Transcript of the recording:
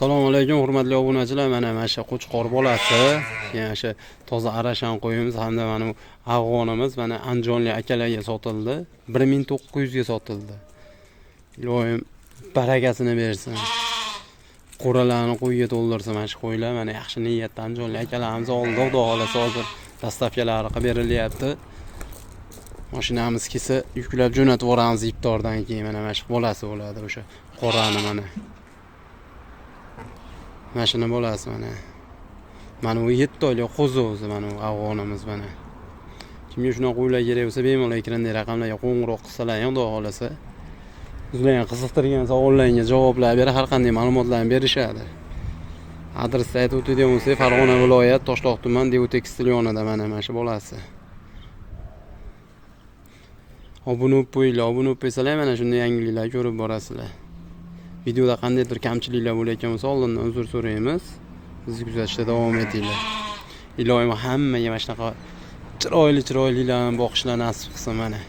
Assalomu alaykum hurmatli obunachilar. Mana shu qo'chqor bolasi, yana shu toza arashan qo'yimiz hamda mana bu afg'onimiz mana andijonlik akalarga sotildi. 1900 ga sotildi. Ilohim barakasini bersin. Qo'ralarni qo'yga to'ldirsin mana shu qo'ylar. Mana yaxshi niyatdan andijonlik akalarimiz oldi, xudo xolasa hozir dastavkalari qilib berilyapti. Mashinamiz kelsa yuklab jo'natib yuboramiz iftordan keyin. Mana shu bolasi bo'ladi o'sha qorani mana. Mashina bolasi mana. Mana bu 7 oylik qo'zi o'zi mana bu afg'onimiz mana. Kimga shunaqa qo'ylar kerak bo'lsa bemalol ekrandagi raqamlarga qo'ng'iroq qilsalar, xudo xolasa sizlarni qiziqtirgan savollarga javoblar berib, har qanday ma'lumotlarni berishadi. Adresni aytib o'tadigan bo'lsak, Farg'ona viloyat Toshloq tuman Devotekstil yonida mana shu bolasi. Obuna bo'lib qo'ysalar, mana shunday yangiliklar ko'rib borasizlar. Videoda qandaydir kamchiliklar bo'layotgan bo'lsa, oldindan uzr so'raymiz. Bizni kuzatishda davom etinglar. Ilohim hammaga mana shunaqa chiroylilarni boqishlarni nasib qilsin mana.